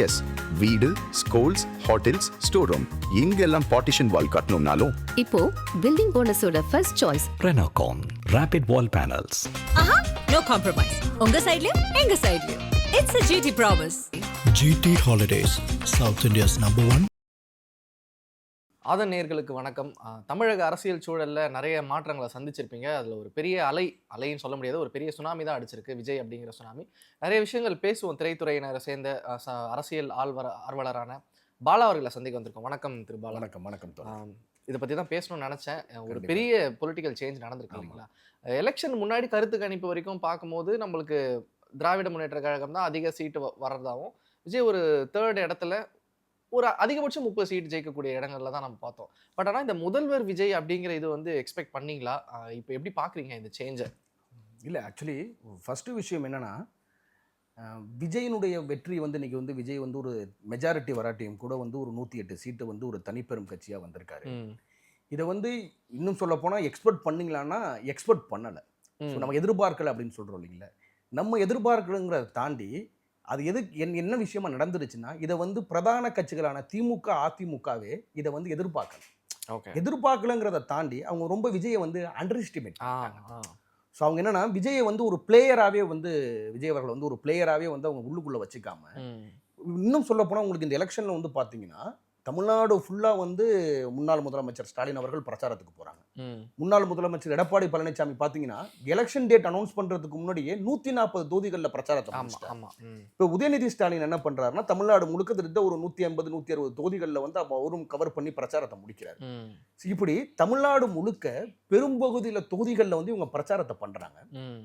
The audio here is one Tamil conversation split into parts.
எஸ், வீடு, ஸ்கூல்ஸ், ஹோட்டல்ஸ், ஸ்டோர் ரூம் இங்கெல்லாம் பார்ட்டிஷன் வால் கட்டணும்னாலும் இப்போ பில்டிங் ஓனர்ஸோட first choice Renocon Rapid Wall Panels. ஆஹா, no compromise. உங்க சைடுலயும் எங்க சைடுலயும். It's a GT promise. GT Holidays, South India's #1. ஆதன் நேயர்களுக்கு வணக்கம். தமிழக அரசியல் சூழலில் நிறைய மாற்றங்களை சந்திச்சிருப்பீங்க. அதில் ஒரு பெரிய அலைன்னு சொல்ல முடியாது, ஒரு பெரிய சுனாமி தான் அடிச்சிருக்கு, விஜய் அப்படிங்கிற சுனாமி. நிறைய விஷயங்கள் பேசுவோம். திரைத்துறையினரை சேர்ந்த அரசியல் ஆர்வலரான பாலா அவர்களை சந்திக்க வந்திருக்கோம். வணக்கம் திரு பாலா. வணக்கம். இதை பற்றி தான் பேசணும்னு நினச்சேன். ஒரு பெரிய பொலிட்டிக்கல் சேஞ்ச் நடந்திருக்கு இல்லைங்களா? எலெக்ஷன் முன்னாடி கருத்து கணிப்பு வரைக்கும் பார்க்கும்போது நம்மளுக்கு திராவிட முன்னேற்ற கழகம் தான் அதிக சீட்டு வர்றதாகவும், விஜய் ஒரு 3rd இடத்துல ஒரு அதிகபட்சம் 30 சீட் ஜெயிக்கக்கூடிய இடங்கள்ல தான் நம்ம பார்த்தோம். பட் ஆனால் இந்த முதல்வர் விஜய் அப்படிங்கிற இது வந்து எக்ஸ்பெக்ட் பண்ணீங்களா? இப்போ எப்படி பார்க்குறீங்க இந்த சேஞ்சை? இல்லை, ஆக்சுவலி ஃபஸ்ட்டு விஷயம் என்னென்னா, விஜயனுடைய வெற்றி வந்து இன்றைக்கி வந்து விஜய் வந்து ஒரு மெஜாரிட்டி வராட்டியும் கூட வந்து ஒரு 108 சீட்டு வந்து ஒரு தனிப்பெரும் கட்சியாக வந்திருக்காரு. இதை வந்து இன்னும் சொல்ல போனால் எக்ஸ்பெக்ட் பண்ணிங்களான்னா எக்ஸ்பெக்ட் பண்ணலை. ஸோ நம்ம எதிர்பார்க்கலை அப்படின்னு சொல்கிறோம் இல்லைங்களா? நம்ம எதிர்பார்க்கணுங்கிறத தாண்டி அது என்ன விஷயமா நடந்துருச்சுன்னா, இதை வந்து பிரதான கட்சிகளான திமுக, அதிமுகவே இதை வந்து எதிர்பார்க்கலங்கிறத தாண்டி அவங்க ரொம்ப விஜயை வந்து அண்டர் எஸ்டிமேட் பண்ணாங்க. ஸோ அவங்க என்னன்னா, விஜயை வந்து ஒரு பிளேயராகவே வந்து விஜய் அவர்கள் வந்து ஒரு பிளேயராகவே வந்து அவங்க உள்ளுக்குள்ளே வச்சுக்காம, இன்னும் சொல்ல போனால் உங்களுக்கு இந்த எலெக்ஷனில் வந்து பார்த்தீங்கன்னா தமிழ்நாடு ஃபுல்லாக வந்து முன்னாள் முதலமைச்சர் ஸ்டாலின் அவர்கள் பிரச்சாரத்துக்கு போகிறாங்க. முன்னாள் முதலமைச்சர் எடப்பாடி பழனிசாமி பார்த்தீங்கன்னா எலெக்ஷன் டேட் அனௌன்ஸ் பண்ணுறதுக்கு முன்னாடியே 140 தொகுதிகளில் பிரச்சாரத்தை முடிச்சிட்டாங்க. இப்போ உதயநிதி ஸ்டாலின் என்ன பண்ணுறாருன்னா, தமிழ்நாடு முழுக்க கிட்ட ஒரு 150 160 தொகுதிகளில் வந்து அவரும் கவர் பண்ணி பிரச்சாரத்தை முடிக்கிறார். இப்படி தமிழ்நாடு முழுக்க பெரும்பகுதியில் தொகுதிகளில் வந்து இவங்க பிரச்சாரத்தை பண்ணுறாங்க.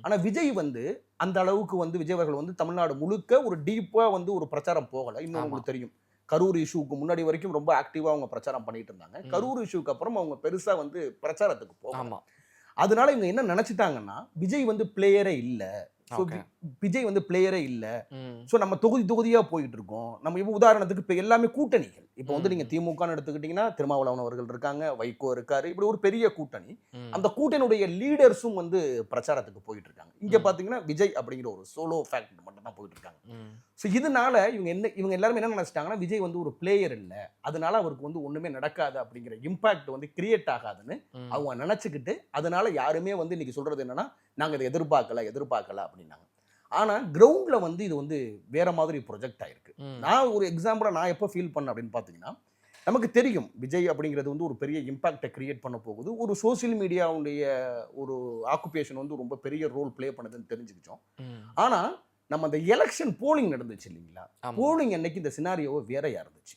ஆனால் விஜய் வந்து அந்த அளவுக்கு வந்து விஜய் அவர்கள் வந்து தமிழ்நாடு முழுக்க ஒரு டீப்பாக வந்து ஒரு பிரச்சாரம் போகலை. இன்னும் உங்களுக்கு தெரியும், கரூர் இஷ்யூக்கு முன்னாடி வரைக்கும் ரொம்ப ஆக்டிவாக அவங்க பிரச்சாரம் பண்ணிட்டு இருந்தாங்க. கரூர் இஷ்யூக்கு அப்புறம் அவங்க பெருசாக வந்து பிரச்சாரத்துக்கு போகாம, அதனால இவங்க என்ன நினைச்சிட்டாங்கன்னா, விஜய் வந்து பிளேயரே இல்லை. விஜய் வந்து பிளேயரே இல்லை. ஸோ நம்ம தொகுதியாக போயிட்டு இருக்கோம். நம்ம இப்போ உதாரணத்துக்கு இப்போ எல்லாமே கூட்டணிகள். இப்போ வந்து நீங்கள் திமுகன்னு எடுத்துக்கிட்டிங்கன்னா திருமாவளவன் அவர்கள் இருக்காங்க, வைகோ இருக்காரு, இப்படி ஒரு பெரிய கூட்டணி. அந்த கூட்டணியுடைய லீடர்ஸும் வந்து பிரச்சாரத்துக்கு போயிட்டு இருக்காங்க. இங்கே பார்த்தீங்கன்னா விஜய் அப்படிங்கிற ஒரு சோலோ ஃபேக்டர் மட்டும் தான் போயிட்டு இருக்காங்க. ஸோ இதனால இவங்க எல்லாருமே என்ன நினைச்சிட்டாங்கன்னா, விஜய் வந்து ஒரு பிளேயர் இல்லை, அதனால அவருக்கு வந்து ஒன்றுமே நடக்காது அப்படிங்கிற இம்பாக்ட் வந்து கிரியேட் ஆகாதுன்னு அவங்க நினச்சிக்கிட்டு, அதனால யாருமே வந்து இன்னைக்கு சொல்றது என்னன்னா, நாங்கள் இதை எதிர்பார்க்கல அப்படின்னாங்க. ஆனால் கிரவுண்டில் வந்து இது வந்து வேற மாதிரி ப்ரொஜெக்ட் ஆயிருக்கு. நான் ஒரு எக்ஸாம்பிளாக நான் எப்போ ஃபீல் பண்ணேன் அப்படின்னு பார்த்தீங்கன்னா, நமக்கு தெரியும் விஜய் அப்படிங்கிறது வந்து ஒரு பெரிய இம்பாக்டை கிரியேட் பண்ண போகுது. ஒரு சோசியல் மீடியாவுடைய ஒரு ஆக்குபேஷன் வந்து ரொம்ப பெரிய ரோல் பிளே பண்ணுதுன்னு தெரிஞ்சுக்கிச்சோம். ஆனால் நம்ம அந்த எலெக்ஷன் போலிங் நடந்துச்சு இல்லைங்களா, போலிங் அன்னைக்கு இந்த சினாரியோ வேறையா இருந்துச்சு.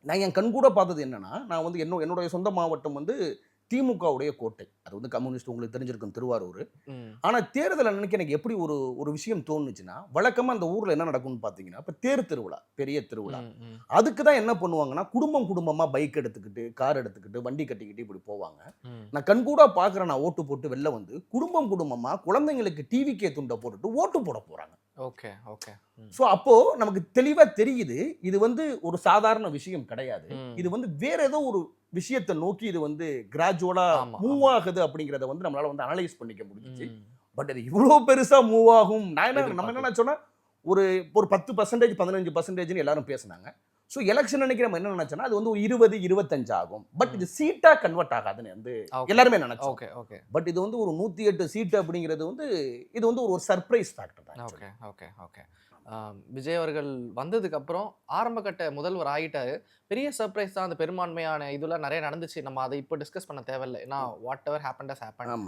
நான் என் கண் கூட பார்த்தது என்னன்னா, நான் வந்து என்னுடைய சொந்த மாவட்டம் வந்து திமுகவுடைய கோட்டை. அது வந்து கம்யூனிஸ்ட், உங்களுக்கு தெரிஞ்சிருக்கும், திருவாரூர். ஆனால் தேர்தல் அன்னைக்கு எனக்கு எப்படி ஒரு விஷயம் தோணுச்சுன்னா, வழக்கமாக அந்த ஊரில் என்ன நடக்கும்னு பார்த்தீங்கன்னா, இப்போ திருவிழா, பெரிய திருவிழா, அதுக்கு தான் என்ன பண்ணுவாங்கன்னா, குடும்பமாக பைக் எடுத்துக்கிட்டு, கார் எடுத்துக்கிட்டு, வண்டி கட்டிக்கிட்டு இப்படி போவாங்க. நான் கண்கூடா பார்க்குறேன். நான் ஓட்டு போட்டு வெளில வந்து குடும்பமாக குழந்தைங்களுக்கு டிவிக்கே துண்டை போட்டுட்டு ஓட்டு போட போகிறாங்க. ஸோ அப்போ நமக்கு தெளிவாக தெரியுது, இது வந்து ஒரு சாதாரண விஷயம் கிடையாது. இது வந்து வேற ஏதோ ஒரு விஷயத்தை நோக்கி இது வந்து கிராஜுவலா மூவ் ஆகுது அப்படிங்கிறத வந்து நம்மளால வந்து அனலைஸ் பண்ணிக்க முடிஞ்சிச்சு. பட் அது இவ்வளோ பெருசா மூவ் ஆகும் நம்ம என்ன சொன்னா, ஒரு 10% 15% எல்லாரும் பேசினாங்க. ஸோ எலெக்ஷன் அன்னைக்கு நம்ம என்ன நினைச்சோன்னா, அது வந்து ஒரு 20-25 ஆகும். பட் இது சீட்டா கன்வெர்ட் ஆகாதுன்னு வந்து எல்லாருமே நினைச்சோம். பட் இது வந்து ஒரு 108 சீட்டு அப்படிங்கிறது வந்து இது வந்து ஒரு சர்ப்ரைஸ் ஃபேக்டர் தான். விஜய் அவர்கள் வந்ததுக்கு அப்புறம் ஆரம்ப கட்ட முதல்வர் ஆகிட்டாரு. பெரிய சர்ப்ரைஸ் தான். அந்த பெரும்பான்மையான இதுல நிறைய நடந்துச்சு. நம்ம அதை இப்போ டிஸ்கஸ் பண்ண தேவையில்லை. ஏன்னா what ever happen has happen.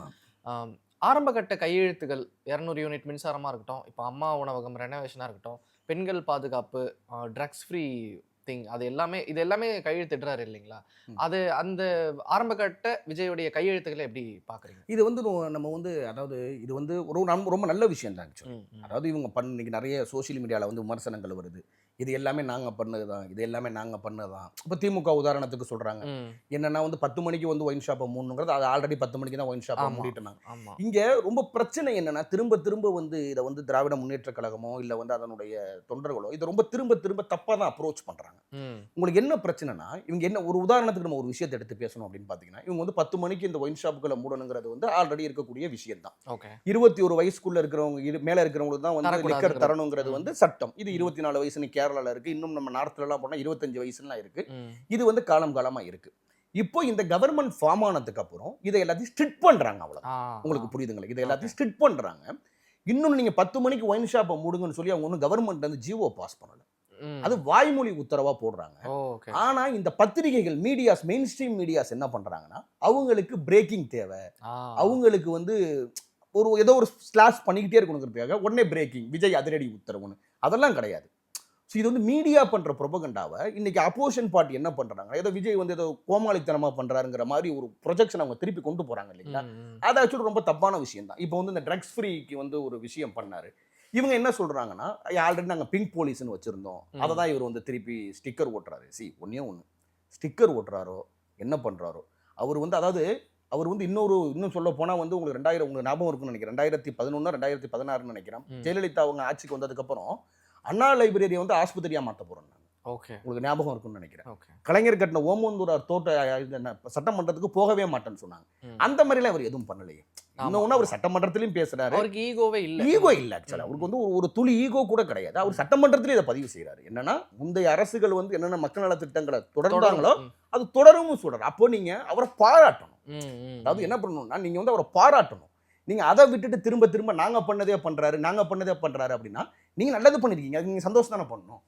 ஆரம்ப கட்ட கையெழுத்துகள் 200 யூனிட் மின்சாரமா இருக்கட்டும், இப்போ அம்மா உணவகம் ரெனோவேஷனா இருக்கட்டும், பெண்கள் பாதுகாப்பு, ட்ரக்ஸ் ஃப்ரீ திங், இது எல்லாமே கையெழுத்திடுறாரு இல்லைங்களா? அது அந்த ஆரம்ப கட்ட விஜயுடைய கையெழுத்துக்களை எப்படி பாக்குறீங்க? இது வந்து நம்ம வந்து அதாவது இது வந்து ரொம்ப நல்ல விஷயம் தான். அதாவது இவங்க இன்னைக்கு நிறைய சோசியல் மீடியாவில் வந்து விமர்சனங்கள் வருது, இது எல்லாமே நாங்கள் பண்ணதுதான், இது எல்லாமே நாங்கள் பண்ணதுதான். இப்போ திமுக உதாரணத்துக்கு சொல்கிறாங்க என்னன்னா, வந்து 10 மணிக்கு வந்து ஒயின் ஷாப்பை மூணுங்கிறது, அது ஆல்ரெடி 10 மணிக்கு தான் ஒயின் ஷாப்பை மூடிட்டுனாங்க. இங்கே ரொம்ப பிரச்சனை என்னன்னா, திரும்ப வந்து இதை வந்து திராவிட முன்னேற்ற கழகமோ இல்லை வந்து அதனுடைய தொண்டர்களோ இதை ரொம்ப திரும்ப தப்பாக தான் அப்ரோச் பண்ணுறாங்க. உங்களுக்கு என்ன பிரச்சனைனா, இவங்க என்ன ஒரு உதாரணத்துக்கு நம்ம ஒரு விஷயத்தை எடுத்து பேசணும் அப்படின்னு பார்த்தீங்கன்னா, இவங்க வந்து 10 மணிக்கு இந்த ஒயின் ஷாப்புகளை மூடணுங்கிறது வந்து ஆல்ரெடி இருக்கக்கூடிய விஷயம் தான். 21 வயசுக்குள்ள இருக்கிறவங்க மேலே இருக்கிறவங்களுக்கு தான் வந்து லிக்கர் தரணுங்கிறது வந்து சட்டம். இது 24 வயசு கேரளால இருக்கு, இன்னும் நம்ம நார்த்லலாம் போனால் 25 வயசுலாம் இருக்கு. இது வந்து காலம் காலமாக இருக்கு. இப்போ இந்த கவர்மெண்ட் ஃபார்ம் ஆனதுக்கு அப்புறம் இதை எல்லாத்தையும் ஸ்ட்ரிக்ட் பண்றாங்க. அவ்வளோ உங்களுக்கு புரியுதுங்களா? இதை எல்லாத்தையும் ஸ்ட்ரிக்ட் பண்றாங்க. இன்னும் நீங்க 10 மணிக்கு ஒயின் ஷாப்பை மூடுங்கன்னு சொல்லி அவங்க ஒன்றும் கவர்மெண்ட் வந்து ஜிஓ பாஸ் பண்ணல. அது வாய்மொழி உத்தரவா போடுறாங்க. ஆனா இந்த பத்திரிகைகள் மீடியாஸ், மெயின் ஸ்ட்ரீம் மீடியாஸ் என்ன பண்றாங்கன்னா அவங்களுக்கு பிரேக்கிங் தேவை, அவங்களுக்கு வந்து ஒரு ஏதோ ஒரு ஸ்லாஷ் பண்ணிக்கிட்டே இருக்கணுங்கிறதுக்காக உடனே பிரேக்கிங், விஜய் அதிரடி உத்தரவுன்னு அதெல்லாம் கிடையாது. ஸோ இது வந்து மீடியா பண்ற ப்ரொபகண்டாவை இன்னைக்கு அப்போசிஷன் பார்ட்டி என்ன பண்றாங்க, ஏதோ விஜய் வந்து ஏதோ கோமாளித்தனமா பண்றாருங்கிற மாதிரி ஒரு ப்ரொஜெக்ஷன் அவங்க திருப்பி கொண்டு போறாங்க இல்லைங்களா? அது ஆக்சுவலி ரொம்ப தப்பான விஷயம் தான். இப்போ வந்து இந்த ட்ரக்ஸ் ஃப்ரீக்கு வந்து ஒரு விஷயம் பண்ணாரு. இவங்க என்ன சொல்றாங்கன்னா, ஆல்ரெடி நாங்கள் பிங்க் போலீஸ்னு வச்சிருந்தோம், அதை தான் இவர் வந்து திருப்பி ஸ்டிக்கர் ஓட்டுறாரு. ஒன்னே ஒன்று ஸ்டிக்கர் ஓட்டுறாரோ என்ன பண்றாரோ அவர் வந்து, அதாவது அவர் வந்து இன்னும் சொல்ல போனால் வந்து உங்களுக்கு 2000 உங்களுக்கு ஞாபகம் இருக்குன்னு நினைக்கிறேன், 2011 2016 நினைக்கிறேன், ஜெயலலிதா அவங்க ஆட்சிக்கு வந்ததுக்கப்புறம் அண்ணா லைப்ரரியை வந்து ஆஸ்பத்திரியா மாற்ற போறோம். உங்களுக்கு ஞாபகம் இருக்கும்னு நினைக்கிறேன். கலைஞர் கட்டின ஓமந்தூரார் சட்டமன்றத்துக்கு போகவே மாட்டேன்னு சொன்னாங்க. அந்த மாதிரிலாம் அவர் எதுவும் பண்ணலையே. இன்னொன்னு அவர் சட்டமன்றத்திலையும் பேசுறாரு, அவருக்கு ஈகோவே இல்லை. ஈகோ இல்லை ஆக்சுவலா அவருக்கு வந்து ஒரு துளி ஈகோ கூட கிடையாது. அவர் சட்டமன்றத்திலே இதை பதிவு செய்யறாரு. என்னன்னா முந்தைய அரசுகள் வந்து என்னென்ன மக்கள் நல திட்டங்களை தொடர்ந்தாங்களோ அது தொடரும் சொல்றாரு. அப்போ நீங்க அவரை பாராட்டணும். அதாவது என்ன பண்ணணும்னா நீங்க வந்து அவரை பாராட்டணும். நீங்க அதை விட்டுட்டு திரும்ப திரும்ப நாங்க பண்ணதே பண்றாரு அப்படின்னா நீங்க நல்லது பண்ணிருக்கீங்க, அதுக்கு நீங்க சந்தோஷம் தானே பண்ணணும்.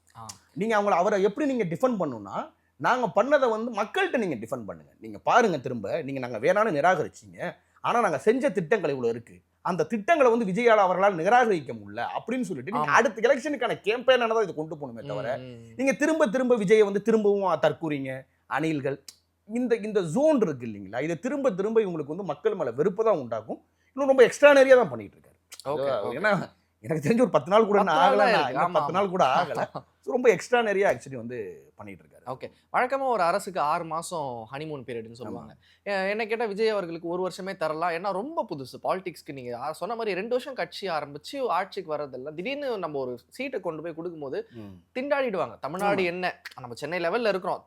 நீங்க அவரை எப்படி நீங்க டிஃபெண்ட் பண்ணணும்னா நாங்க பண்ணதை வந்து மக்கள்கிட்ட நீங்க டிஃபெண்ட் பண்ணுங்க. நீங்க பாருங்க, திரும்ப நீங்க நாங்க வேணான்னு நிராகரிச்சீங்க, ஆனா நாங்க செஞ்ச திட்டங்கள் இவ்வளவு இருக்கு, அந்த திட்டங்களை வந்து விஜயால அவர்களால் நிராகரிக்க முடியல அப்படின்னு சொல்லிட்டு நீங்க அடுத்த எலெக்ஷனுக்கான கேம்பெயினான தான் இதை கொண்டு போகணுமே தவிர நீங்க திரும்ப திரும்ப விஜயை வந்து திரும்பவும் தற்கூறீங்க அணில்கள் இந்த ஜோன் இருக்கு இல்லைங்களா, இதை திரும்ப திரும்ப இவங்களுக்கு வந்து மக்கள் மேல வெறுப்பு தான் உண்டாக்கும். இன்னும் ரொம்ப எக்ஸ்ட்ரானரியா தான் பண்ணிட்டு இருக்காரு. ஏன்னா எனக்கு தெரிஞ்ச ஒரு 10 நாள் கூட ஆகல, 10 நாள் கூட ஆகல, ரொம்ப எக்ஸ்ட்ரானரியா ஆக்சுவலி வந்து பண்ணிட்டு இருக்காரு. ஓகே, வழக்கமாக ஒரு அரசுக்கு 6 மாதம் ஹனிமூன் பீரியட்னு சொல்லுவாங்க. என்ன கேட்டால் விஜய் அவர்களுக்கு 1 வருஷமே தரலாம். ஏன்னா ரொம்ப புதுசு பாலிடிக்ஸ்க்கு. நீங்கள் சொன்ன மாதிரி 2 வருஷம் கட்சி ஆரம்பிச்சு ஆட்சிக்கு வர்றதெல்லாம் திடீர்னு நம்ம ஒரு சீட்டை கொண்டு போய் கொடுக்கும்போது திண்டாடிடுவாங்க. தமிழ்நாடு என்ன, நம்ம சென்னை லெவலில் இருக்கிறோம்,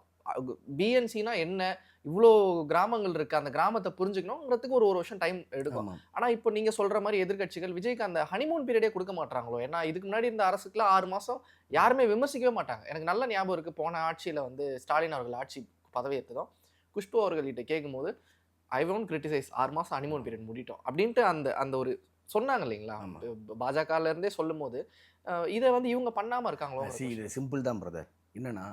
பிஎன்சினா என்ன, இவ்வளோ கிராமங்கள் இருக்கு, அந்த கிராமத்தை புரிஞ்சுக்கணுங்கிறதுக்கு ஒரு வருஷம் டைம் எடுக்கும். ஆனா இப்போ நீங்க சொல்ற மாதிரி எதிர்கட்சிகள் விஜய்க்கு அந்த ஹனிமூன் பீரியடே கொடுக்க மாட்டாங்களோ? ஏன்னா இதுக்கு முன்னாடி இந்த அரசுக்குலாம் 6 மாசம் யாருமே விமர்சிக்கவே மாட்டாங்க. எனக்கு நல்ல ஞாபகம் இருக்கு, போன ஆட்சியில வந்து ஸ்டாலின் அவர்கள் ஆட்சி பதவி ஏற்றதும் குஷ்பு அவர்கள்கிட்ட கேட்கும்போது ஐ ஒன்ட் கிரிட்டிசைஸ் 6 மாசம் ஹனிமூன் பீரியட் முடிட்டோம் அப்படின்ட்டு அந்த ஒரு சொன்னாங்க இல்லைங்களா? பாஜகல இருந்தே சொல்லும் போது இதை வந்து இவங்க பண்ணாம இருக்காங்களோ? இது சிம்பிள் தான் பிரதர். என்னன்னா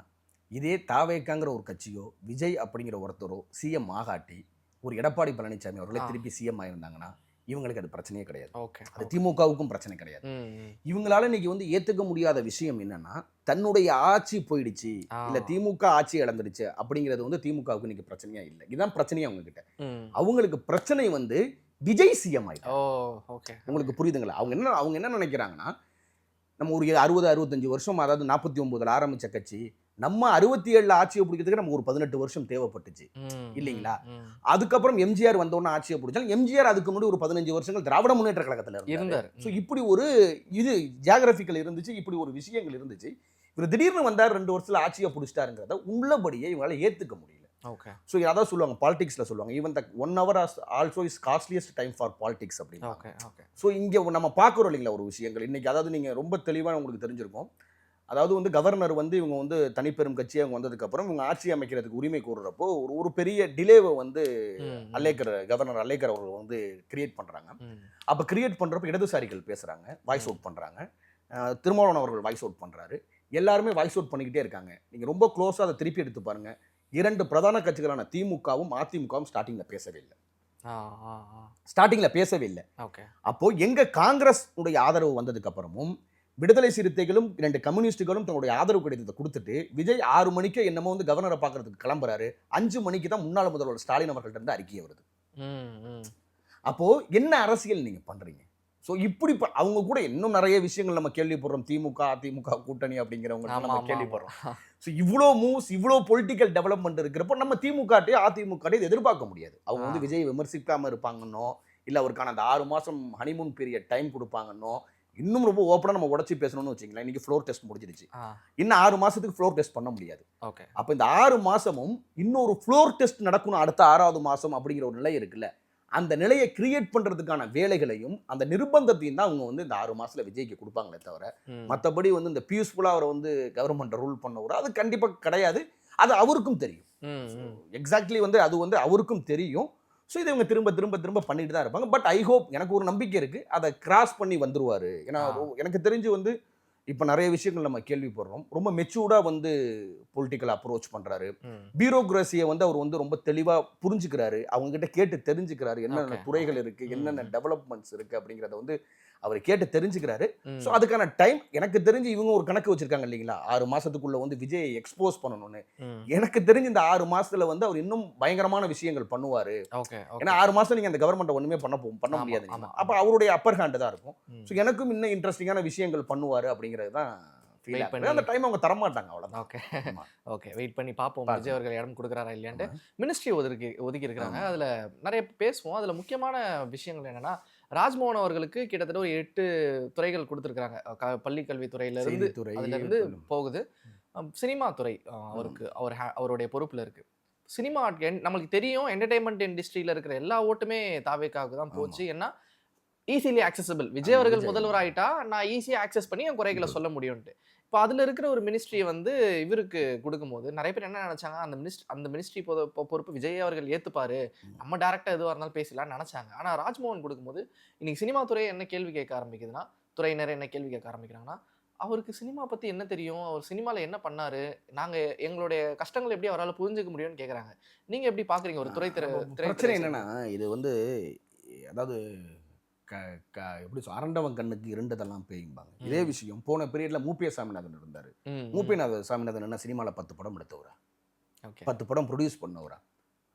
இதே தாவேக்காங்கிற ஒரு கட்சியோ விஜய் அப்படிங்கிற ஒருத்தரோ சிஎம் ஆகாட்டி ஒரு எடப்பாடி பழனிசாமி அவர்களே திருப்பி சிஎம் ஆயிருந்தாங்கன்னா இவங்களுக்கு அது பிரச்சனையே கிடையாது. அது திமுகவுக்கும் பிரச்சனை கிடையாது. இவங்களால இன்னைக்கு வந்து ஏத்துக்க முடியாத விஷயம் என்னன்னா தன்னுடைய ஆட்சி போயிடுச்சு, இல்ல திமுக ஆட்சி இழந்துடுச்சு அப்படிங்கிறது வந்து திமுகவுக்கு இன்னைக்கு பிரச்சனையா இல்லை. இதுதான் பிரச்சனையா அவங்க கிட்ட. அவங்களுக்கு பிரச்சனை வந்து விஜய் சிஎம் ஆயிட்டு. உங்களுக்கு புரியுதுங்களா? அவங்க என்ன நினைக்கிறாங்கன்னா நம்ம ஒரு 60-65 வருஷம், அதாவது 49 ஆரம்பிச்ச கட்சி, நம்ம 67 ஆட்சியை பிடிக்கிறதுக்கு நம்ம ஒரு 18 வருஷம் தேவைப்பட்டுச்சு இல்லைங்களா? அதுக்கப்புறம் எம்ஜிஆர் வந்தோன்னு ஆட்சியை பிடிச்சாலும் எம்ஜிஆர் அதுக்கு முன்னாடி ஒரு 15 வருஷங்கள் திராவிட முன்னேற்ற கழகத்தில் இருந்தார். ஸோ இப்படி ஒரு இது ஜியாகிரபிக்கல் இருந்துச்சு, இப்படி ஒரு விஷயங்கள் இருந்துச்சு. இவர் திடீர்னு வந்தார், 2 வருஷத்துல ஆட்சியை பிடிச்சிட்டாருங்கிறத உள்ளபடியே இவங்களால ஏத்துக்க முடியல. ஸோ அதான் சொல்லுவாங்க, பாலிடிக்ஸ்ல சொல்லுவாங்க, even the 1 hour also is costliest time for politics அப்படின்னு. ஸோ இங்கே நம்ம பார்க்குறோம் இல்லைங்களா ஒரு விஷயங்கள் இன்னைக்கு, அதாவது நீங்கள் ரொம்ப தெளிவாக உங்களுக்கு தெரிஞ்சிருக்கும். அதாவது வந்து கவர்னர் வந்து இவங்க வந்து தனிப்பெரும் கட்சியாக அவங்க வந்ததுக்கப்புறம் இவங்க ஆட்சி அமைக்கிறதுக்கு உரிமை கோருறப்போ ஒரு பெரிய டிலேவை வந்து கவர்னர் அல்லேக்கர் அவர்கள் வந்து கிரியேட் பண்ணுறாங்க. அப்போ கிரியேட் பண்ணுறப்போ இடதுசாரிகள் பேசுகிறாங்க, வாய்ஸ் அவுட் பண்ணுறாங்க, திருமாவளவன் அவர்கள் வாய்ஸ் அவுட் பண்ணுறாரு, எல்லாருமே வாய்ஸ் அவுட் பண்ணிக்கிட்டே இருக்காங்க. நீங்கள் ரொம்ப க்ளோஸாக அதை திருப்பி எடுத்து பாருங்கள். 2 பிரதான கட்சிகளான திமுகவும் அதிமுகவும் ஸ்டார்டிங்கில் பேசவே இல்லை. அப்போ எங்க காங்கிரஸ் உடைய ஆதரவு வந்ததுக்கு அப்புறமும் விடுதலை சிறுத்தைகளும் 2 கம்யூனிஸ்டுகளும் தன்னுடைய ஆதரவு கடிதத்தை கொடுத்துட்டு விஜய் 6 மணிக்கு என்னமோ வந்து கவர்னரை பார்க்கறதுக்கு கிளம்புறாரு. 5 மணிக்கு தான் முன்னாள் முதல்வர் ஸ்டாலின் அவர்கள்ட்ட இருந்து அறிக்கை வருது. அப்போ என்ன அரசியல் நீங்க பண்றீங்க? ஸோ இப்படி அவங்க கூட இன்னும் நிறைய விஷயங்கள் நம்ம கேள்விப்படுறோம். திமுக அதிமுக கூட்டணி அப்படிங்கிறவங்க நம்ம கேள்விப்படுறோம். ஸோ இவ்வளோ மூவ்ஸ், இவ்வளோ பொலிட்டிக்கல் டெவலப்மெண்ட் இருக்கிறப்போ நம்ம திமுகட்டையோ அதிமுகட்டையோ எதிர்பார்க்க முடியாது. அவங்க வந்து விஜய் விமர்சிக்காம இருப்பாங்கன்னோ, இல்லை அவருக்கான அந்த 6 மாதம் ஹனிமூன் பீரியட் டைம் கொடுப்பாங்கன்னோ, இன்னும் ரொம்ப ஓப்பனாக நம்ம உடச்சி பேசணும்னு வச்சுங்களேன். இன்னைக்கு ஃப்ளோர் டெஸ்ட் முடிஞ்சிருச்சு, இன்னும் 6 மாதத்துக்கு ஃப்ளோர் டெஸ்ட் பண்ண முடியாது. அப்போ இந்த 6 மாதமும் இன்னொரு ஃப்ளோர் டெஸ்ட் நடக்கணும் அடுத்த 6வது மாதம் அப்படிங்கிற ஒரு நிலை இருக்குல்ல, அந்த நிலையை கிரியேட் பண்றதுக்கான வேலைகளையும் அந்த நிர்பந்தத்தையும் தான் அவங்க வந்து இந்த 6 மாசத்துல விஜய்க்கு கொடுப்பாங்களே தவிர மற்றபடி வந்து இந்த பீஸ்ஃபுல்லா அவரை வந்து கவர்மெண்ட் ரூல் பண்ண கூட அது கண்டிப்பா கிடையாது. அது அவருக்கும் தெரியும். எக்ஸாக்ட்லி வந்து அது வந்து அவருக்கும் தெரியும். ஸோ இதை இவங்க திரும்ப திரும்ப திரும்ப பண்ணிட்டு தான் இருப்பாங்க. பட் ஐ ஹோப், எனக்கு ஒரு நம்பிக்கை இருக்கு, அதை கிராஸ் பண்ணி வந்துருவாரு. ஏன்னா எனக்கு தெரிஞ்சு வந்து இப்போ நிறைய விஷயங்கள் நம்ம கேள்விப்படுறோம். ரொம்ப மெச்சூர்டாக வந்து பொலிட்டிக்கல் அப்ரோச் பண்ணுறாரு. பியூரோக்ரஸியை வந்து அவர் வந்து ரொம்ப தெளிவாக புரிஞ்சுக்கிறாரு. அவங்ககிட்ட கேட்டு தெரிஞ்சுக்கிறாரு என்னென்ன துறைகள் இருக்குது, என்னென்ன டெவலப்மெண்ட்ஸ் இருக்குது அப்படிங்கிறத வந்து அவர் கேட்டு தெரிஞ்சுக்கிறாரு. ஸோ அதுக்கான டைம் எனக்கு தெரிஞ்சு இவங்க ஒரு கணக்கு வச்சிருக்காங்க இல்லைங்களா, 6 மாசத்துக்குள்ள வந்து விஜயை எக்ஸ்போஸ் பண்ணணும்னு. எனக்கு தெரிஞ்சு இந்த 6 மாசத்துல வந்து அவர் இன்னும் பயங்கரமான விஷயங்கள் பண்ணுவாரு. ஏன்னா 6 மாசம் நீங்க அந்த கவர்மெண்ட் ஒண்ணுமே பண்ண முடியாது. அப்ப அவருடைய அப்பர் ஹேண்ட் தான் இருக்கும். ஸோ எனக்கும் இன்னும் இன்ட்ரெஸ்டிங்கான விஷயங்கள் பண்ணுவாரு அப்படிங்கிறது தான் அந்த டைம் அவங்க தரமாட்டாங்க. அவ்வளவுதான். ஓகே, வெயிட் பண்ணி பார்ப்போம் விஜய் அவர்கள் இடம் கொடுக்குறாரா இல்லையான்ட்டு. மினிஸ்ட்ரி ஒதுக்கி இருக்கிறாங்க, அதுல நிறைய பேசுவோம். அதுல முக்கியமான விஷயங்கள் என்னன்னா, ராஜ்மோகன் அவர்களுக்கு கிட்டத்தட்ட ஒரு 8 துறைகள் கொடுத்துருக்காங்க. பள்ளி கல்வித்துறையில இருந்து அதுல இருந்து போகுது. சினிமா துறை அவருக்கு அவருடைய பொறுப்புல இருக்கு. சினிமா நம்மளுக்கு தெரியும், என்டர்டைன்மெண்ட் இண்டஸ்ட்ரியில இருக்கிற எல்லா ஓட்டுமே தாவேக்காவுக்கு தான் போச்சு. ஏன்னா ஈஸிலி ஆக்சசபிள். விஜய் அவர்கள் முதல்வர் ஆயிட்டா நான் ஈஸியா ஆக்சஸ் பண்ணி என் குறைகளை சொல்ல முடியும்ட்டு. இப்போ அதுல இருக்கிற ஒரு மினிஸ்ட்ரியை வந்து இவருக்கு கொடுக்கும்போது நிறைய பேர் என்ன நினைச்சாங்க, அந்த மினிஸ்ட்ரி பொறுப்பு விஜய் அவர்கள் ஏத்துப்பாரு, நம்ம டேரக்டா எதுவாக இருந்தாலும் பேசலாம்னு நினைச்சாங்க. ஆனா ராஜ்மோகன் கொடுக்கும்போது இன்னைக்கு சினிமா துறை என்ன கேள்வி கேட்க ஆரம்பிக்குதுன்னா, துறையினர் என்ன கேள்வி கேட்க ஆரம்பிக்கிறாங்கன்னா, அவருக்கு சினிமா பத்தி என்ன தெரியும், அவர் சினிமால என்ன பண்ணாரு, நாங்க எங்களுடைய கஷ்டங்களை எப்படி அவரால் புரிஞ்சுக்க முடியும்னு கேட்கறாங்க. நீங்க எப்படி பாக்குறீங்க ஒரு பிரச்சனை என்னன்னா, இது வந்து அதாவது எப்படி அரண்டவன் கண்ணுக்கு இருண்டதெல்லாம் பேயும்பாங்க. இதே விஷயம் போன பீரியட்ல மூப்பிய சாமிநாதன் இருந்தாரு. மூப்பிய சாமிநாதன் என்ன சினிமால 10 படம் எடுத்தவரா, 10 படம் ப்ரொடியூஸ் பண்ணவரா?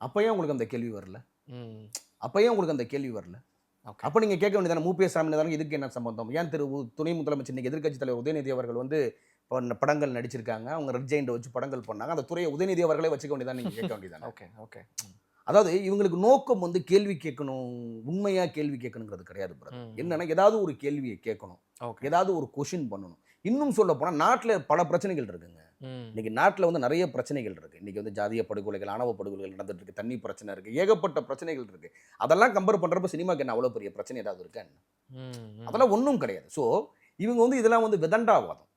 அப்பயே உங்களுக்கு அந்த கேள்வி வரல? அப்ப நீங்க கேட்க வேண்டியதான, மூப்பிய சாமிநாதன் இதுக்கு என்ன சம்பந்தம்? ஏன் துணை முதலமைச்சர் இன்னைக்கு எதிர்க்கட்சி தலைவர் உதயநிதி அவர்கள் வந்து படங்கள் நடிச்சிருக்காங்க, அவங்க ரெட் ஜெயண்ட் வச்சு படங்கள் பண்ணாங்க, அந்த துறையை உதயநிதி அவர்களே வச்சுக்க வேண்டியதான் நீங்க கேட்க வேண்டியதானே? அதாவது இவங்களுக்கு நோக்கம் வந்து கேள்வி கேட்கணும், உண்மையா கேள்வி கேட்கணுங்கிறது கிடையாது. என்னன்னா ஏதாவது ஒரு கேள்வியை கேட்கணும், ஏதாவது ஒரு கொஷின் பண்ணணும். இன்னும் சொல்ல போனா நாட்டில் பல பிரச்சனைகள் இருக்குங்க. இன்னைக்கு நாட்டில் வந்து நிறைய பிரச்சனைகள் இருக்கு. இன்னைக்கு வந்து ஜாதிய படுகொலைகள், ஆணவ படுகொலைகள் நடந்துட்டு இருக்கு, தண்ணி பிரச்சனை இருக்கு, ஏகப்பட்ட பிரச்சனைகள் இருக்கு. அதெல்லாம் கம்பேர் பண்றப்ப சினிமாக்கு என்ன அவ்வளவு பெரிய பிரச்சனை ஏதாவது இருக்கா? அதெல்லாம் ஒன்றும் கிடையாது. ஸோ இவங்க வந்து இதெல்லாம் வந்து விதண்டாவாதம்.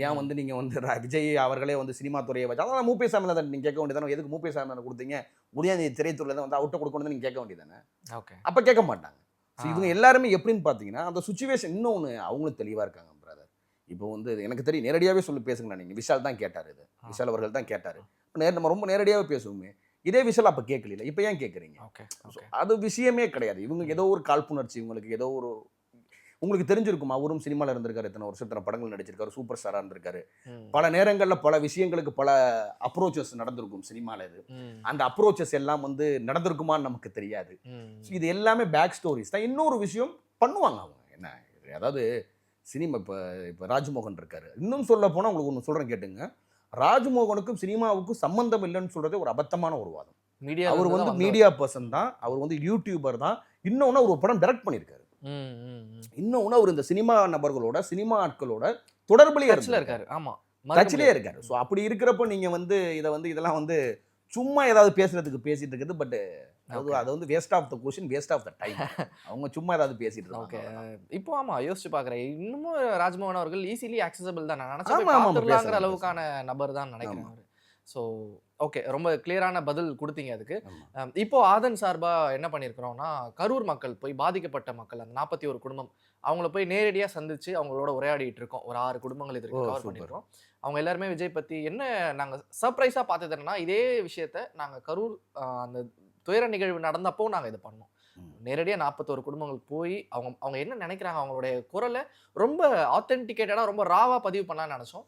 ஏன் வந்து நீங்க வந்து விஜய் அவர்களே வந்து சினிமா துறையை வச்சு, அதான் மூப்பிய சாமிநாதன் நீங்க கேட்க வேண்டியதானே, எதுக்கு மூப்பிய சாமிநாதன் கொடுத்தீங்க, உதயநிதி திரைத்துறையில வந்து அவுட்டை கொடுக்கணும்னு நீங்க கேட்க வேண்டியதானே? அப்ப கேட்க மாட்டாங்க. இவங்க எல்லாருமே எப்படின்னு பாத்தீங்கன்னா, அந்த சுச்சுவேஷன் இன்னொன்னு அவங்களும் தெளிவா இருக்காங்க பிரதர். இப்போ வந்து எனக்கு தெரியும், நேரடியாவே சொல்லி பேசுங்க. நீங்க விஷால் தான் கேட்டாரு, இது விஷால் அவர்கள் தான் கேட்டாரு. நம்ம ரொம்ப நேரடியாவே பேசுவோமே, இதே விஷயம் அப்ப கேட்கல, இப்ப ஏன் கேட்குறீங்க? அது விஷயமே கிடையாது. இவங்க ஏதோ ஒரு காழ்ப்புணர்ச்சி, இவங்களுக்கு ஏதோ ஒரு, உங்களுக்கு தெரிஞ்சிருக்கும், அவரும் சினிமாவில் இருந்திருக்காரு, இத்தனை வருஷம் இத்தனை படங்கள் நடிச்சிருக்காரு, சூப்பர் ஸ்டாராக இருந்திருக்காரு. பல நேரங்களில் பல விஷயங்களுக்கு பல அப்ரோச்சஸ் நடந்திருக்கும் சினிமாவில். இது அந்த அப்ரோச்சஸ் எல்லாம் வந்து நடந்திருக்குமான்னு நமக்கு தெரியாது. இது எல்லாமே பேக் ஸ்டோரிஸ் தான். இன்னொரு விஷயம் பண்ணுவாங்க அவங்க என்ன, அதாவது சினிமா இப்போ ராஜ்மோகன் இருக்காரு. இன்னும் சொல்ல போனால் உங்களுக்கு ஒன்று சொல்கிறேன் கேட்டுங்க, ராஜ்மோகனுக்கும் சினிமாவுக்கும் சம்பந்தம் இல்லைன்னு சொல்றதே ஒரு அபத்தமான ஒரு வாதம். அவர் வந்து மீடியா பர்சன் தான், அவர் வந்து யூடியூபர் தான். இன்னொன்று அவர் ஒரு படம் டைரக்ட் பண்ணியிருக்காரு. இன்னொன்னு அவர் இந்த சினிமா நபர்களோட, சினிமா ஆட்களோட தொடர்புலயே இருக்காரு. ஆமா, டச்லயே இருக்காரு. ஸோ அப்படி இருக்கிறப்ப நீங்க வந்து இதை வந்து இதெல்லாம் வந்து சும்மா ஏதாவது பேசுறதுக்கு பேசிட்டு இருக்குது. பட் அது வந்து waste of the question, waste of the time. அவங்க சும்மா ஏதாவது பேசிட்டு இருக்காங்க. இப்போ ஆமா யோசிச்சு பாக்குறேன், இன்னமும் ராஜ்மோகன் அவர்கள் ஈஸிலி ஆக்சசபிள் தான். நான் நினைச்சேன் அளவுக்கான நபர் தான் நினைக்கிறேன். ஸோ ஓகே, ரொம்ப கிளியரான பதில் கொடுத்தீங்க அதுக்கு. இப்போ ஆதன் சார்பா என்ன பண்ணியிருக்கிறோம்னா, கரூர் மக்கள் போய் பாதிக்கப்பட்ட மக்கள், அந்த 41 குடும்பம், அவங்கள போய் நேரடியாக சந்திச்சு அவங்களோட உரையாடிட்டு இருக்கோம். ஒரு 6 குடும்பங்கள் இதுக்கு கவர் பண்ணியிருக்கோம். அவங்க எல்லாருமே விஜய் பற்றி என்ன, நாங்கள் சர்ப்ரைஸாக பார்த்தது என்னன்னா, இதே விஷயத்த நாங்கள் கரூர் அந்த துயர நிகழ்வு நடந்தப்போ நாங்கள் இதை பண்ணோம். நேரடியாக 41 குடும்பங்கள் போய் அவங்க என்ன நினைக்கிறாங்க, அவங்களுடைய குரலை ரொம்ப ஆத்தென்டிகேட்டடாக ரொம்ப ராவாக பதிவு பண்ணலாம்னு நினச்சோம்.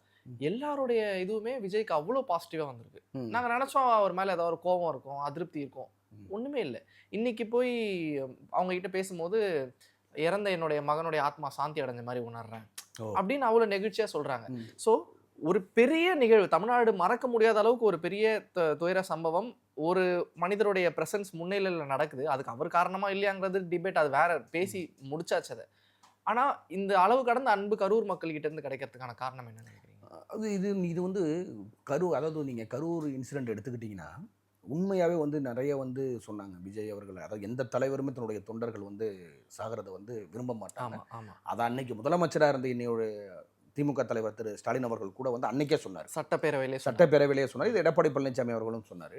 எல்லாருடைய இதுவுமே விஜய்க்கு அவ்வளோ பாசிட்டிவாக வந்திருக்கு. நாங்கள் நினச்சோம் அவர் மேலே ஏதாவது ஒரு கோபம் இருக்கும், அதிருப்தி இருக்கும், ஒன்றுமே இல்லை. இன்னைக்கு போய் அவங்க கிட்ட பேசும்போது, இறந்த என்னுடைய மகனுடைய ஆத்மா சாந்தி அடைஞ்ச மாதிரி உணர்றேன் அப்படின்னு அவ்வளோ நெகிழ்ச்சியாக சொல்கிறாங்க. ஸோ ஒரு பெரிய நிகழ்வு, தமிழ்நாடு மறக்க முடியாத அளவுக்கு ஒரு பெரிய துயர சம்பவம் ஒரு மனிதருடைய பிரசன்ஸ் முன்னிலையில் நடக்குது. அதுக்கு அவர் காரணமாக இல்லையாங்கிறது டிபேட், அது வேற, பேசி முடிச்சாச்சு அதை. ஆனால் இந்த அளவு கடந்த அன்பு கரூர் மக்கள்கிட்ட இருந்து கிடைக்கிறதுக்கான காரணம் என்ன நினைக்கிறீங்க? இது வந்து அதாவது நீங்கள் கரூர் இன்சிடென்ட் எடுத்துக்கிட்டிங்கன்னா, உண்மையாகவே வந்து நிறைய வந்து சொன்னாங்க விஜய் அவர்கள். அதாவது எந்த தலைவருமே தன்னுடைய தொண்டர்கள் வந்து சாகிறத வந்து விரும்ப மாட்டாங்க. ஆமா ஆமா. அதை அன்னைக்கு முதலமைச்சராக இருந்த இன்னையோட திமுக தலைவர் திரு ஸ்டாலின் அவர்கள் கூட வந்து அன்னைக்கே சொன்னார். சட்டப்பேரவையிலே சொன்னார். இது எடப்பாடி பழனிசாமி அவர்களும் சொன்னார்.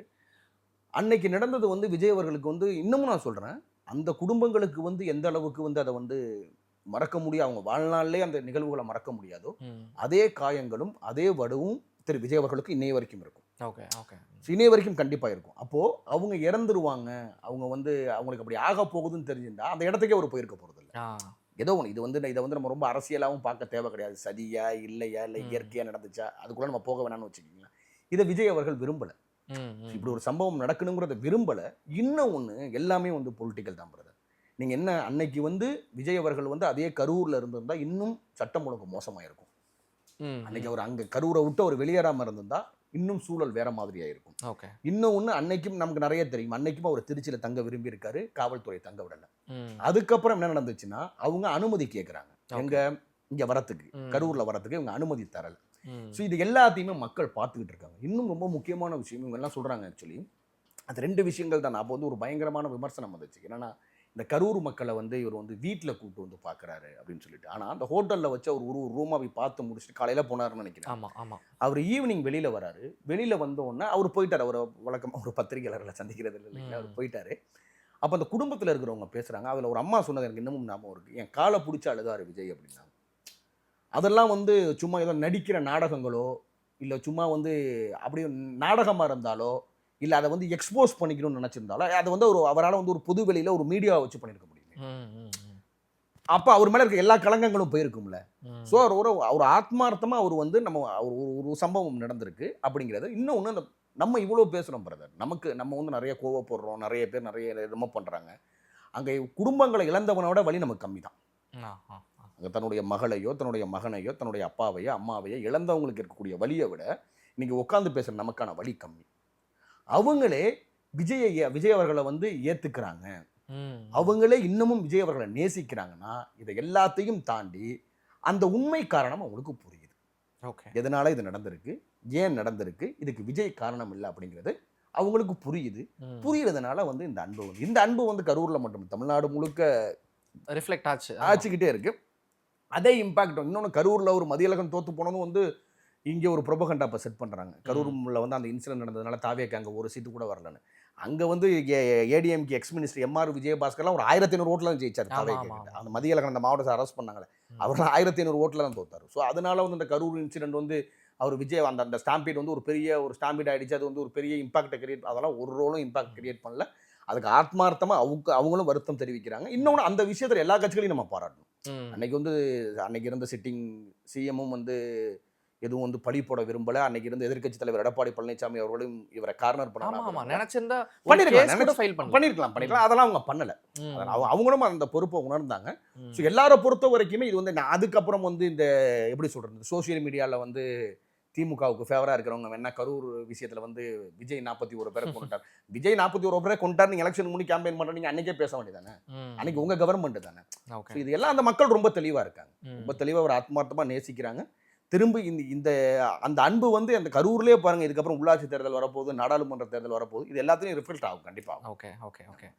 அன்னைக்கு நடந்தது வந்து விஜய் அவர்களுக்கு வந்து இன்னமும் நான் சொல்கிறேன், அந்த குடும்பங்களுக்கு வந்து எந்த அளவுக்கு வந்து அதை வந்து மறக்க முடியும், அவங்க வாழ்நாளிலே அந்த நிகழ்வுகளை மறக்க முடியாதோ அதே காயங்களும் அதே வடுவும் திரு விஜய் அவர்களுக்கு இன்னைய வரைக்கும் இருக்கும். Okay okay. இன்னைய வரைக்கும் கண்டிப்பாக இருக்கும். அப்போது அவங்க இறந்துருவாங்க, அவங்க வந்து அவங்களுக்கு அப்படி ஆக போகுதுன்னு தெரிஞ்சுட்டா அந்த இடத்துக்கே அவர் போயிருக்க போகிறது இல்லை. ஏதோ ஒன்று இது வந்து இதை வந்து நம்ம ரொம்ப அரசியலாகவும் பார்க்க தேவை கிடையாது. சரியா இல்லையா, இல்லை இயற்கையாக நடந்துச்சா, அதுக்குள்ளே நம்ம போக வேணாம்னு வச்சுக்கிங்களேன். இதை விஜய் அவர்கள் விரும்பலை. இப்படி ஒரு சம்பவம் நடக்கணுங்கிறத விரும்பலை. இன்னும் ஒன்று, எல்லாமே வந்து பொலிட்டிக்கல் தான் பிரதர். நீங்கள் என்ன அன்னைக்கு வந்து விஜய் அவர்கள் வந்து அதே கரூரில் இருந்திருந்தா இன்னும் சட்டம் ஒழுங்கு மோசமாக இருக்கும். அன்னைக்கு அவர் அங்கே கரூரை விட்டு அவர் வெளியேறாமல் இருந்திருந்தா இன்னும் சூழல் வேற மாதிரியா இருக்கும். ஓகே. இன்னும் ஒன்று, அன்னைக்கும் நமக்கு நிறைய தெரியும், அன்னைக்கும் அவர் திருச்சியில் தங்க விரும்பி இருக்காரு, காவல்துறை தங்க விடலை. அதுக்கப்புறம் என்ன நடந்துச்சுன்னா அவங்க அனுமதி கேட்குறாங்க எங்க இங்கே வரத்துக்கு, கரூரில் வரத்துக்கு இவங்க அனுமதி தரலை. ஸோ இது எல்லாத்தையுமே மக்கள் பார்த்துக்கிட்டு இருக்காங்க. இன்னும் ரொம்ப முக்கியமான விஷயம் இவங்க எல்லாம் சொல்கிறாங்க. ஆக்சுவலி அது 2 விஷயங்கள் தான். அப்போ வந்து ஒரு பயங்கரமான விமர்சனம் வந்துச்சு. என்னன்னா, இந்த கரூர் மக்களை வந்து இவர் வந்து வீட்டில் கூப்பிட்டு வந்து பார்க்குறாரு அப்படின்னு சொல்லிட்டு. ஆனால் அந்த ஹோட்டலில் வச்சு அவர் ஒரு ரூமாக போய் பார்த்து முடிச்சுட்டு காலையில் போனார்னு நினைக்கிறேன். ஆமாம் ஆமாம். அவர் ஈவினிங் வெளியில் வராரு. வெளியில் வந்தோடனே அவர் போயிட்டார். அவர் வழக்கமாக ஒரு பத்திரிகையாளர்களை சந்திக்கிறது இல்லைங்களா, அவர் போயிட்டார். அப்போ அந்த குடும்பத்தில் இருக்கிறவங்க பேசுகிறாங்க. அதில் ஒரு அம்மா சொன்னது எனக்கு இன்னமும் ஞாபகம் இருக்குது. என் காலை பிடிச்சி அழுதாரு விஜய் அப்படின்னாங்க. அதெல்லாம் வந்து சும்மா ஏதோ நடிக்கிற நாடகங்களோ, இல்லை சும்மா வந்து அப்படி நாடகமாக இருந்தாலோ, இல்லை அதை வந்து எக்ஸ்போஸ் பண்ணிக்கணும்னு நினச்சிருந்தாலோ, அதை வந்து அவரால் வந்து ஒரு பொது வெளியில் ஒரு மீடியாவை வச்சு பண்ணியிருக்க முடியும். அப்போ அவர் மேலே இருக்க எல்லா களங்கங்களும் போயிருக்கும்ல. ஸோ அவர் ஆத்மார்த்தமாக அவர் வந்து ஒரு சம்பவம் நடந்திருக்கு அப்படிங்கிறது. இன்னொன்று, அந்த நம்ம இவ்வளோ பேசுகிறோம் பிரதர், நம்ம வந்து நிறைய கோவப்படுறோம், நிறைய பேர் நிறைய என்னமோ பண்ணுறாங்க. அங்கே குடும்பங்களை இழந்தவனோட வழி நமக்கு கம்மி தான். அங்கே தன்னுடைய மகளையோ, தன்னுடைய மகனையோ, தன்னுடைய அப்பாவையோ அம்மாவையோ இழந்தவங்களுக்கு இருக்கக்கூடிய வழியை விட இன்னைக்கு உட்காந்து பேசுகிற நமக்கான வழி கம்மி. அவங்களே விஜய் அவர்களை வந்து ஏற்றுக்கிறாங்க, அவங்களே இன்னமும் விஜய் அவர்களை நேசிக்கிறாங்கன்னா இதை எல்லாத்தையும் தாண்டி அந்த உண்மை காரணம் அவங்களுக்கு புரியுது. ஓகே. எதனால இது நடந்திருக்கு, ஏன் நடந்திருக்கு, இதுக்கு விஜய் காரணம் இல்லை அப்படிங்கிறது அவங்களுக்கு புரியுது. புரியுறதுனால வந்து இந்த அன்பு வந்து கரூரில் மட்டும் தமிழ்நாடு முழுக்க ரிஃப்ளெக்ட் ஆச்சுக்கிட்டே இருக்கு. அதே இம்பாக்ட் இன்னொன்று, கரூரில் ஒரு மதியழகன் தோற்று போனதும் வந்து இங்கே ஒரு ப்ரொபகண்டா இப்போ செட் பண்ணுறாங்க. கரூரில் வந்து அந்த இன்சிடென்ட் நடந்ததுனால தாவேக்கு அங்கே ஒரு சீட்டு கூட வரலன்னு. அங்கே வந்து ஏடிஎம்கே எக்ஸ் மினிஸ்டர் எம்ஆர் விஜயபாஸ்கர்லாம் ஒரு 1500 ஓட்டில் தான் ஜெயிச்சார் தாவேக்கு. அந்த மதியழகன் அந்த மாவட்டத்தை அரெஸ்ட் பண்ணாங்களே, அவர் 1500 ஓட்டில் தான் தோத்தார். ஸோ அதனால வந்து அந்த கரூர் இன்சிடென்ட் வந்து அவர் விஜய் அந்த ஸ்டாம்பீட் வந்து ஒரு ஸ்டாம்பீட் ஆகிடுச்சு. அது வந்து ஒரு பெரிய இம்பாக்டை கிரியேட், அதெல்லாம் ஒரு ரோலும் இம்பாக்ட் கிரியேட் பண்ணல. அதுக்கு ஆத்மார்த்தமாக அவங்களும் வருத்தம் தெரிவிக்கிறாங்க. இன்னொன்று, அந்த விஷயத்தில் எல்லா கட்சிகளையும் நம்ம பாராட்டணும். அன்னைக்கு இருந்த சிட்டிங் சிஎம்மும் வந்து எதுவும் வந்து பழி போட விரும்பல. அன்னைக்கு இருந்த எதிர்க்கட்சி தலைவர் எடப்பாடி பழனிசாமி அவர்களும் இவரை கார்னர் பண்ணிருக்கலாம். அதெல்லாம் அவங்க பண்ணல. அவங்களும் அந்த பொறுப்பை உணர்ந்தாங்க. ஸோ எல்லாரை பொறுத்த வரைக்குமே இது வந்து அதுக்கப்புறம் வந்து இந்த எப்படி சொல்றது, சோசியல் மீடியாவில் வந்து திமுகவுக்கு ஃபேவராக இருக்கிறவங்க வேணா கரூர் விஷயத்தில் வந்து விஜய் 41 பேரை கொண்டுட்டார், விஜய் 41 பேரை கொண்டுட்டார், நீங்கள் எலெக்ஷன் முன்னாடி கேம்பெயின் பண்ணுற நீங்கள் அன்னைக்கே பேச வேண்டியதானே, அன்னைக்கு உங்கள் கவர்மெண்ட் தானே. இது எல்லாம் அந்த மக்கள் ரொம்ப தெளிவாக இருக்காங்க, ரொம்ப தெளிவாக ஒரு ஆத்மார்த்தமாக நேசிக்கிறாங்க. திரும்பி அந்த அன்பு வந்து அந்த கரூர்லேயே பாருங்கள். இதுக்கப்புறம் உள்ளாட்சி தேர்தல் வரப்போகுது, நாடாளுமன்ற தேர்தல் வரப்போகுது, இது எல்லாத்தையும் ரிஃப்ளெக்ட் ஆகும் கண்டிப்பாக. Okay okay okay.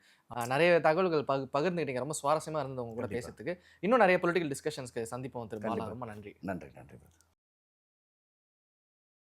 நிறைய தகவல்கள் பகிர்ந்துக்கிட்டீங்க. ரொம்ப சுவாரஸ்யமாக இருந்தது உங்க கூட பேசுறதுக்கு. இன்னும் நிறைய பொலிட்டிக்கல் டிஸ்கஷன்ஸ்க்கு சந்திப்போம் திரும்ப. ரொம்ப நன்றி. நன்றி நன்றி.